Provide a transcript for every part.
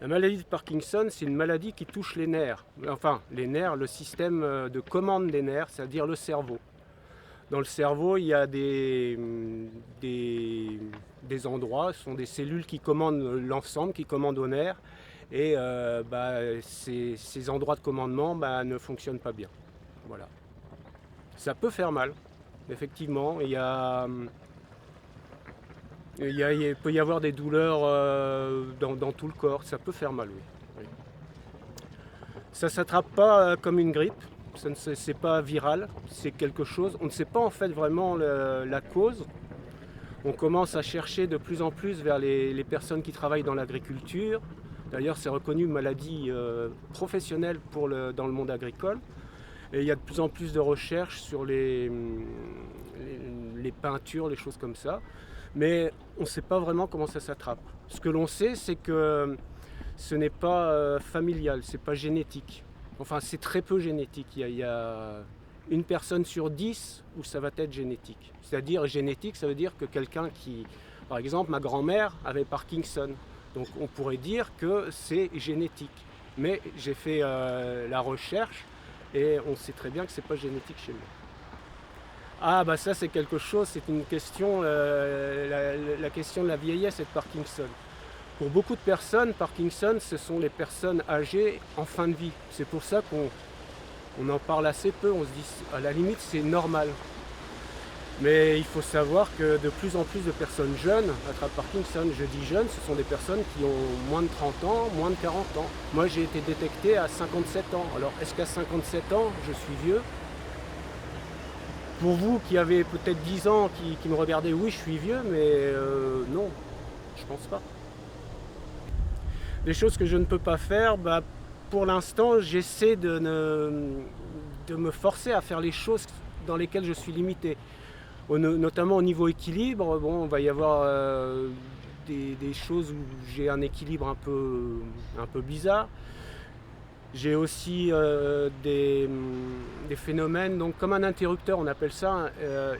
La maladie de Parkinson, c'est une maladie qui touche les nerfs. Enfin, les nerfs, le système de commande des nerfs, c'est-à-dire le cerveau. Dans le cerveau, il y a des endroits, ce sont des cellules qui commandent l'ensemble, qui commandent aux nerfs. Et ces endroits de commandement ne fonctionnent pas bien. Voilà. Ça peut faire mal, effectivement. Il peut y avoir des douleurs dans tout le corps, ça peut faire mal, oui. Oui. Ça ne s'attrape pas comme une grippe, c'est pas viral, c'est quelque chose. On ne sait pas en fait vraiment la cause. On commence à chercher de plus en plus vers les personnes qui travaillent dans l'agriculture. D'ailleurs, c'est reconnu maladie professionnelle dans le monde agricole. Et il y a de plus en plus de recherches sur les peintures, les choses comme ça. Mais on ne sait pas vraiment comment ça s'attrape. Ce que l'on sait, c'est que ce n'est pas familial, c'est pas génétique. Enfin, c'est très peu génétique. Il y a une personne sur 10 où ça va être génétique. C'est-à-dire génétique, ça veut dire que quelqu'un qui... Par exemple, ma grand-mère avait Parkinson. Donc on pourrait dire que c'est génétique. Mais j'ai fait la recherche et on sait très bien que c'est pas génétique chez moi. Ah bah ça c'est quelque chose, c'est une question, la question de la vieillesse et de Parkinson. Pour beaucoup de personnes, Parkinson, ce sont les personnes âgées en fin de vie. C'est pour ça qu'on en parle assez peu, on se dit à la limite c'est normal. Mais il faut savoir que de plus en plus de personnes jeunes attrapent Parkinson. Je dis jeunes, ce sont des personnes qui ont moins de 30 ans, moins de 40 ans. Moi j'ai été détecté à 57 ans. Alors est-ce qu'à 57 ans je suis vieux ? Pour vous qui avez peut-être 10 ans, qui me regardez, oui je suis vieux, mais non, je pense pas. Des choses que je ne peux pas faire, pour l'instant j'essaie de me forcer à faire les choses dans lesquelles je suis limité. Notamment au niveau équilibre, bon, on va y avoir des choses où j'ai un équilibre un peu bizarre. J'ai aussi des phénomènes, donc comme un interrupteur, on appelle ça,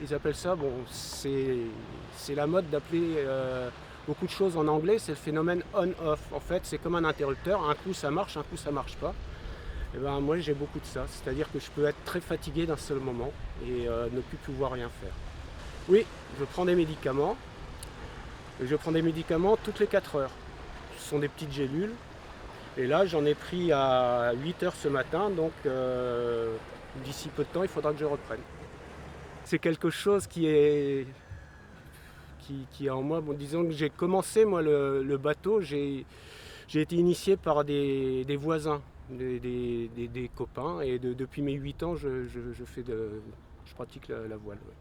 ils appellent ça, bon, c'est la mode d'appeler beaucoup de choses en anglais, c'est le phénomène on-off. En fait, c'est comme un interrupteur, un coup ça marche, un coup ça marche pas. Et moi j'ai beaucoup de ça, c'est-à-dire que je peux être très fatigué d'un seul moment et ne plus pouvoir rien faire. Oui, je prends des médicaments. Et je prends des médicaments toutes les 4 heures. Ce sont des petites gélules. Et là, j'en ai pris à 8 heures ce matin, donc d'ici peu de temps, il faudra que je reprenne. C'est quelque chose qui est en moi. Bon, disons que j'ai commencé, moi, le bateau, j'ai été initié par des voisins, des copains. Et depuis mes 8 ans, je pratique la voile. Ouais.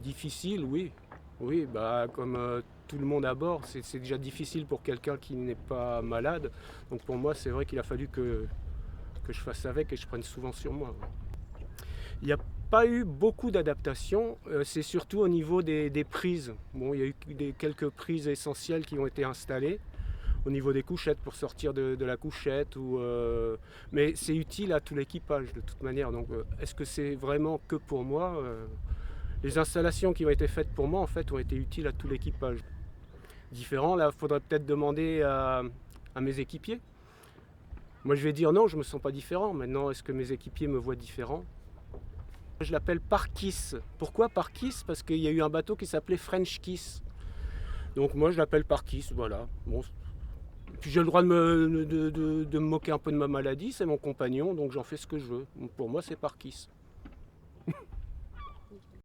Difficile, oui. Oui, comme tout le monde à bord, c'est déjà difficile pour quelqu'un qui n'est pas malade. Donc pour moi, c'est vrai qu'il a fallu que je fasse avec et je prenne souvent sur moi. Il n'y a pas eu beaucoup d'adaptations, c'est surtout au niveau des prises. Bon, il y a eu quelques prises essentielles qui ont été installées au niveau des couchettes pour sortir de la couchette. Mais c'est utile à tout l'équipage de toute manière. Donc est-ce que c'est vraiment que pour moi Les installations qui ont été faites pour moi en fait ont été utiles à tout l'équipage. Différent, là, il faudrait peut-être demander à mes équipiers. Moi je vais dire non, je ne me sens pas différent. Maintenant, est-ce que mes équipiers me voient différent ? Je l'appelle Parkiss. Pourquoi Parkiss ? Parce qu'il y a eu un bateau qui s'appelait French Kiss. Donc moi je l'appelle Parkiss, voilà. Bon. Puis j'ai le droit de me moquer un peu de ma maladie, c'est mon compagnon, donc j'en fais ce que je veux. Donc pour moi c'est Parkiss.